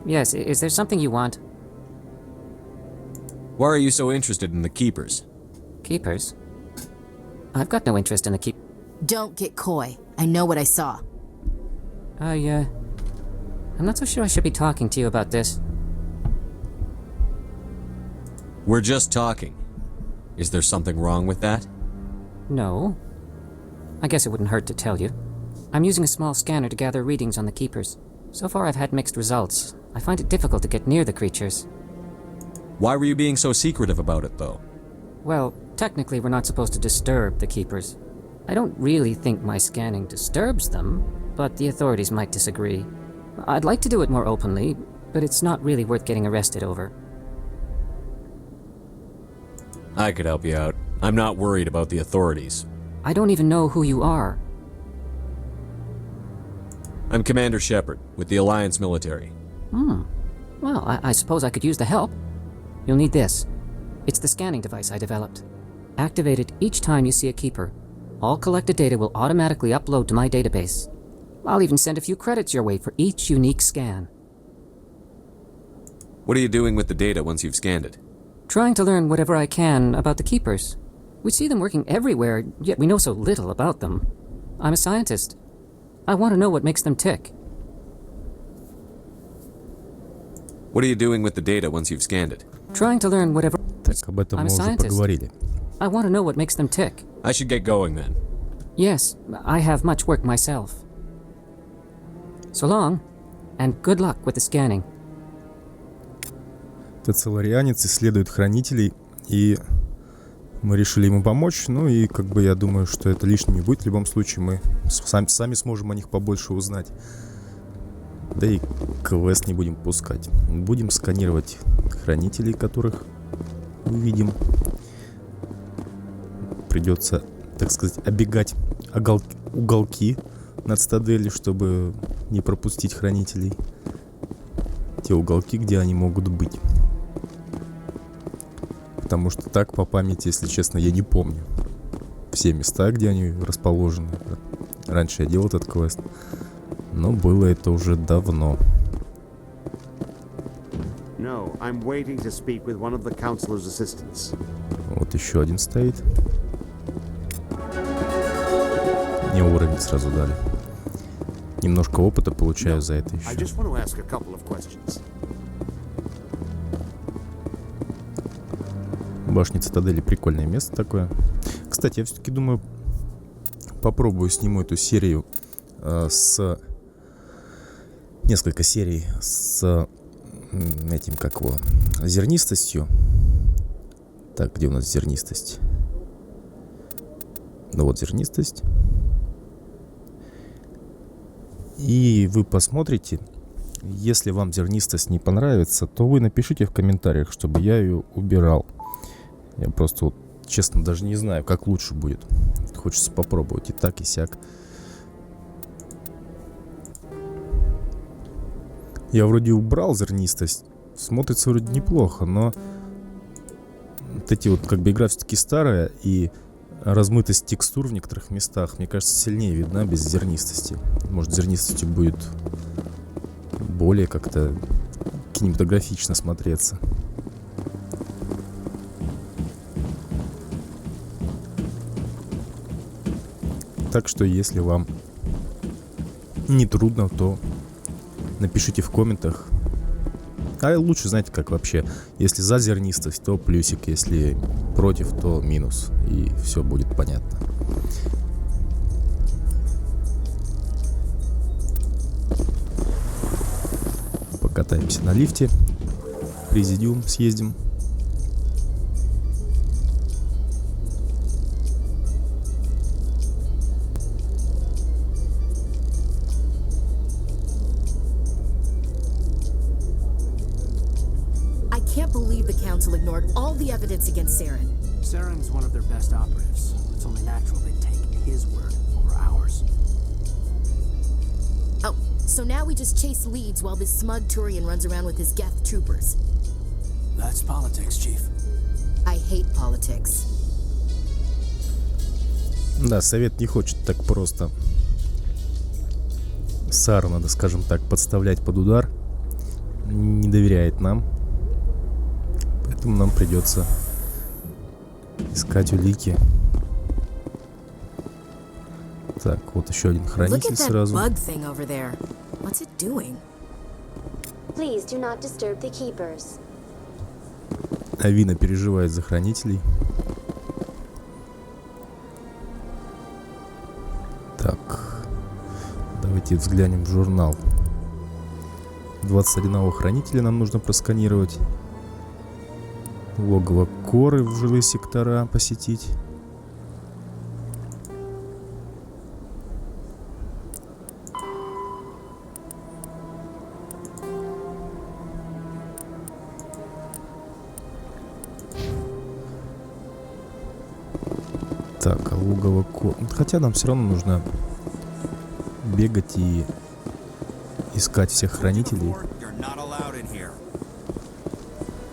Yes, is there something you want? Why are you so interested in the keepers? Keepers? I've got no interest in the keep... Don't get coy. I know what I saw. I'm not so sure I should be talking to you about this. We're just talking. Is there something wrong with that? No. I guess it wouldn't hurt to tell you. I'm using a small scanner to gather readings on the keepers. So far I've had mixed results. I find it difficult to get near the creatures. Why were you being so secretive about it, though? Well, technically we're not supposed to disturb the keepers. I don't really think my scanning disturbs them, but the authorities might disagree. I'd like to do it more openly, but it's not really worth getting arrested over. I could help you out. I'm not worried about the authorities. I don't even know who you are. I'm Commander Shepard, with the Alliance military. Well, I suppose I could use the help. You'll need this. It's the scanning device I developed. Activate it each time you see a keeper. All collected data will automatically upload to my database. I'll even send a few credits your way for each unique scan. What are you doing with the data once you've scanned it? Trying to learn whatever I can about the keepers. We see them working everywhere, yet we know so little about them. I'm a scientist. I want to know what makes them tick. What are you doing with the data once you've scanned it? Trying to learn whatever... Так, об этом мы уже поговорили. I want to know what makes them tick. I should get going then. Yes, I have much work myself. So long, and good luck with the scanning. Этот соларианец исследует хранителей, и мы решили ему помочь. Ну и как бы я думаю, что это лишним не будет. В любом случае мы сами сможем о них побольше узнать. Да и квест не будем пускать. Будем сканировать хранителей, которых увидим. Придется, так сказать, оббегать уголки на Цитадели, чтобы не пропустить хранителей. Те уголки, где они могут быть. Потому что так по памяти, если честно, я не помню все места, где они расположены. Раньше я делал этот квест, но было это уже давно. Вот еще один стоит. Мне уровень сразу дали. Немножко опыта получаю за это еще. Башня Цитадели — прикольное место такое. Кстати, я все-таки думаю, попробую сниму эту серию несколько серий с этим, как его, зернистостью. Так, где у нас зернистость? Ну вот зернистость. И вы посмотрите. Если вам зернистость не понравится, то вы напишите в комментариях, чтобы я ее убирал. Я просто, вот, честно, даже не знаю, как лучше будет. Хочется попробовать и так, и сяк. Я вроде убрал зернистость. Смотрится вроде неплохо, но вот эти вот, как бы, игра все-таки старая, и размытость текстур в некоторых местах, мне кажется, сильнее видна без зернистости. Может, зернистостью будет более как-то кинематографично смотреться. Так что, если вам не трудно, то напишите в комментах. А лучше, знаете, как вообще. Если за зернистость, то плюсик. Если против, то минус. И все будет понятно. Покатаемся на лифте. Президиум съездим. Ignored all the evidence against Saren. Saren's one of their best operatives. It's only natural they'd take his word over ours. Oh, so now we just chase leads while this smug Turian runs around with his Geth troopers. That's politics, Chief. I hate politics. Да, совет не хочет так просто Сару, надо, скажем так, подставлять под удар. не доверяет нам. Поэтому нам придется искать улики. Так, вот еще один Look хранитель at that сразу. bug thing over there. What's it doing? Please do not disturb the keepers. Авина переживает за хранителей. Так, давайте взглянем в журнал. 21 хранителя нам нужно просканировать. Логово Коры в жилые сектора посетить. Так, а логово Коры... Хотя нам все равно нужно бегать и искать всех хранителей.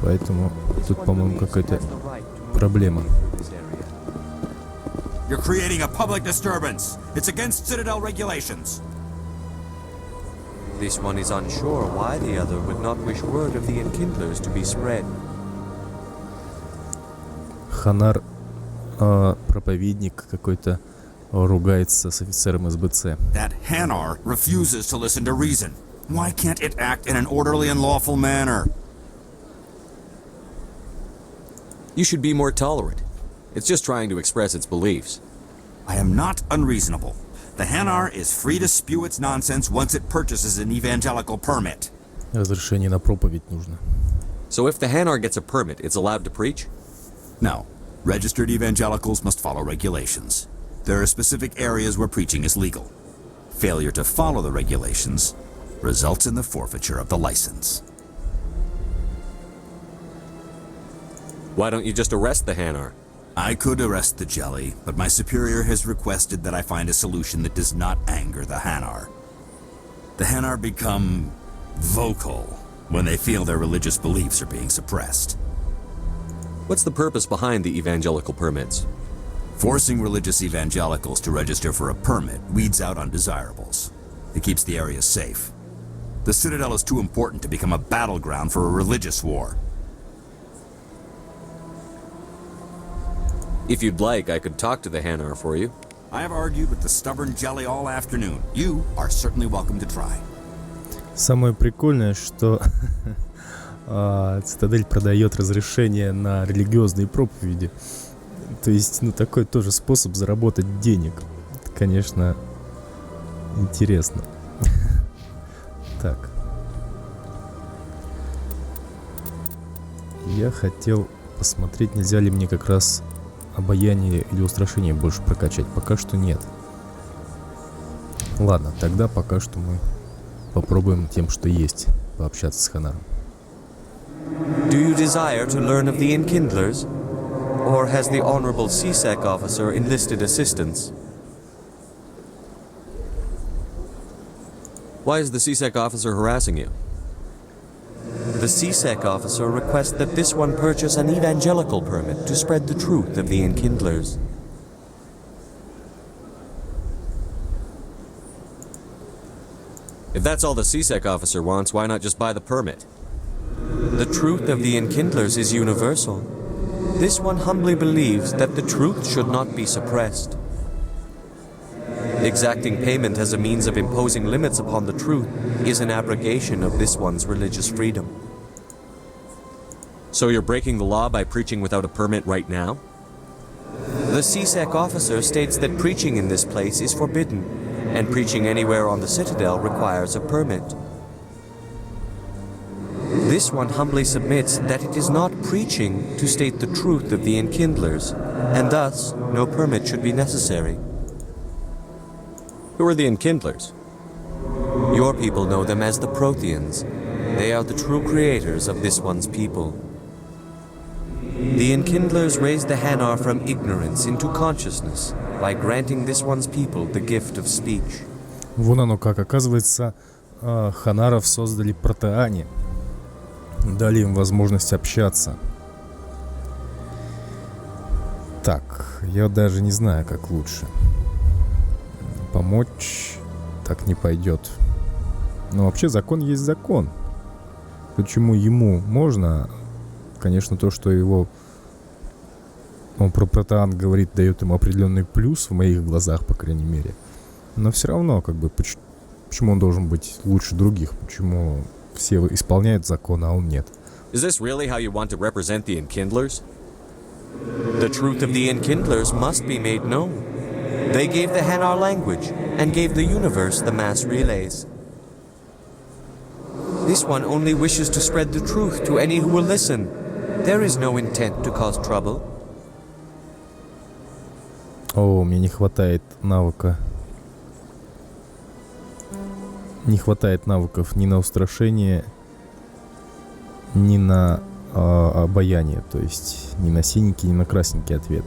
Поэтому тут, по-моему, какая-то проблема. You're creating a public disturbance. It's against Citadel regulations. This one is unsure why the other would not wish word of the enkindlers to be spread. Ханар, проповедник какой-то, ругается с офицером СБЦ. That Hanar refuses to listen to reason. Why can't it act in an orderly and lawful manner? You should be more tolerant. It's just trying to express its beliefs. I am not unreasonable. The Hanar is free to spew its nonsense once it purchases an evangelical permit. Разрешение на проповедь нужно. So if the Hanar gets a permit, it's allowed to preach? No. Registered evangelicals must follow regulations. There are specific areas where preaching is legal. Failure to follow the regulations results in the forfeiture of the license. Why don't you just arrest the Hanar? I could arrest the jelly, but my superior has requested that I find a solution that does not anger the Hanar. The Hanar become vocal when they feel their religious beliefs are being suppressed. What's the purpose behind the evangelical permits? Forcing religious evangelicals to register for a permit weeds out undesirables. It keeps the area safe. The Citadel is too important to become a battleground for a religious war. If you'd like, I could talk to the Hanar for you. I have argued with the stubborn jelly all afternoon. You are certainly welcome to try. Самое прикольное, что Цитадель продает разрешение на религиозные проповеди. То есть, ну, такой тоже способ заработать денег. Это, конечно, интересно. Так. Я хотел посмотреть, нельзя ли мне как раз обаяние или устрашение больше прокачать. Пока что нет. Ладно, тогда пока что мы попробуем тем, что есть, пообщаться с Ханаром. Do you desire to learn of the enkindlers? Or has the Honorable CSEC officer enlisted assistance? Why is the CSEC officer harassing you? The CSEC officer requests that this one purchase an evangelical permit to spread the truth of the enkindlers. If that's all the CSEC officer wants, why not just buy the permit? The truth of the enkindlers is universal. This one humbly believes that the truth should not be suppressed. Exacting payment as a means of imposing limits upon the truth is an abrogation of this one's religious freedom. So you're breaking the law by preaching without a permit right now? The CSEC officer states that preaching in this place is forbidden, and preaching anywhere on the Citadel requires a permit. This one humbly submits that it is not preaching to state the truth of the enkindlers, and thus no permit should be necessary. Who are the enkindlers? Your people know them as the Protheans. They are the true creators of this one's people. The enkindlers raised the Hanar from ignorance into consciousness by granting this one's people the gift of speech. Вон оно как. Оказывается, Ханаров создали протеане. Дали им возможность общаться. Так, я даже не знаю, как лучше. Помочь так не пойдет. Но вообще закон есть закон. Почему ему можно? Конечно, то, что он про протеан говорит, дает ему определенный плюс в моих глазах, по крайней мере. Но все равно, как бы, почему он должен быть лучше других? Почему все исполняют закон, а он нет? Is this really how you want to represent the Enkindlers? The truth of the Enkindlers must be made known. They gave the Hanar language and gave the universe the mass relays. This one only wishes to spread the truth to any who will listen. There is no intent to cause trouble. О, мне не хватает навыка. Не хватает навыков ни на устрашение, ни на обаяние. То есть ни на синенький, ни на красненький ответ.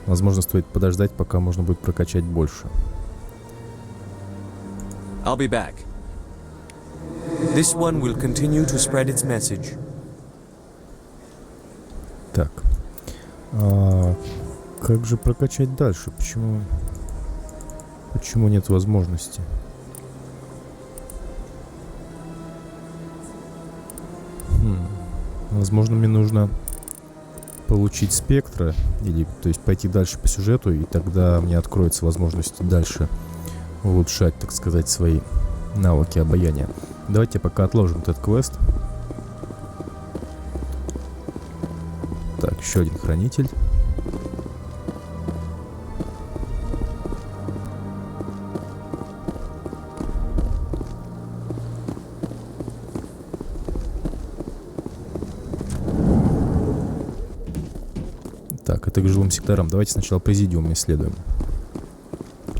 Возможно, стоит подождать, пока можно будет прокачать больше. I'll be back. This one will continue to spread its message. Так. Как же прокачать дальше? Почему нет возможности? Возможно, мне нужно получить спектра, или, то есть, пойти дальше по сюжету, и тогда мне откроется возможность дальше улучшать, так сказать, свои навыки обаяния. Давайте пока отложим этот квест. Так, еще один хранитель. Так, это к жилым секторам. Давайте сначала Президиум исследуем.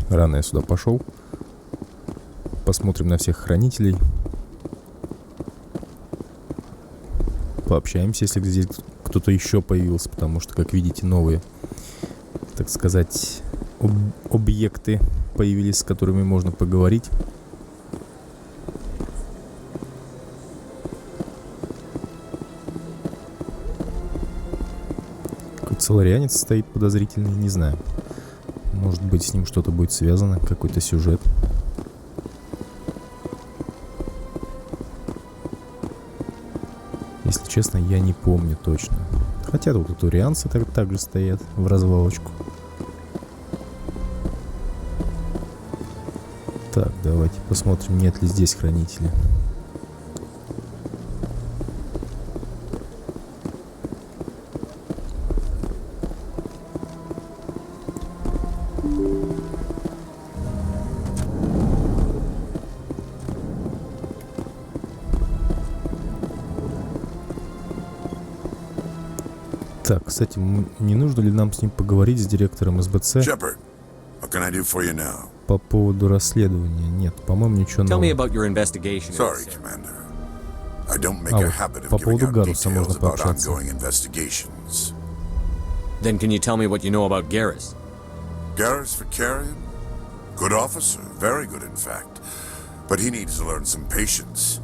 Рано я сюда пошел. Посмотрим на всех хранителей. Пообщаемся, если здесь кто-то еще появился, потому что, как видите, новые, так сказать, объекты появились, с которыми можно поговорить. Соларианец стоит подозрительный, не знаю. Может быть, с ним что-то будет связано, какой-то сюжет. Если честно, я не помню точно. Хотя тут турианцы также стоят в развалочку. Так, давайте посмотрим, нет ли здесь хранителя. Так, кстати, не нужно ли нам с ним поговорить, с директором СБЦ, Shepard, what can I do for you now? по поводу расследования? Нет, по-моему, ничего Tell me нового. about your investigation. Sorry, Commander. I don't make вот, a habit по of giving поводу out Гаруса details можно about пообщаться. ongoing investigations. Then can you tell me what you know about Garrus? Garrus Vicarian? Good officer, very good in fact. But he needs to learn some patience.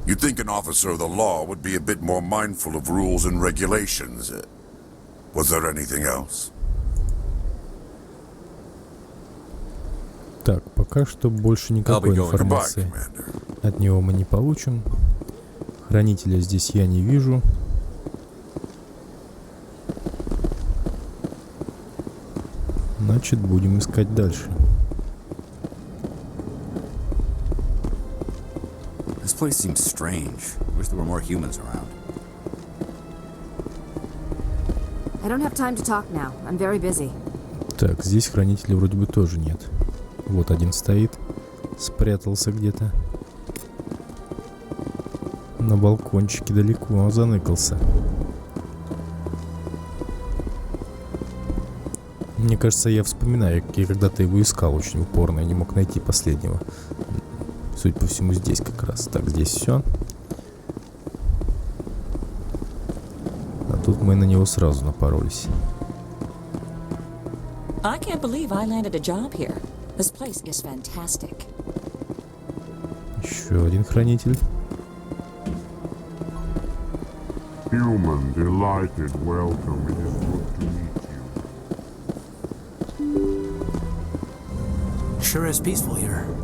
You'd think an officer of the law would be a bit more mindful of rules and regulations. Was there anything else? Так, пока что больше никакой Goodbye, информации Commander. от него мы не получим. Хранителя здесь я не вижу. Значит, будем искать дальше. This place seems strange. Wish there were more humans around. I don't have time to talk now. I'm very busy. Так, здесь хранителя вроде бы тоже нет. Вот один стоит, спрятался где-то на балкончике далеко, он заныкался. Мне кажется, я вспоминаю, как я когда-то его искал очень упорно, я не мог найти последнего. Судя по всему, здесь как раз. Так, здесь все. А тут мы на него сразу напоролись. I can't believe I landed a job here. This place is fantastic. Еще один хранитель. Human, delighted, welcome. It is good to meet you. Sure is peaceful here.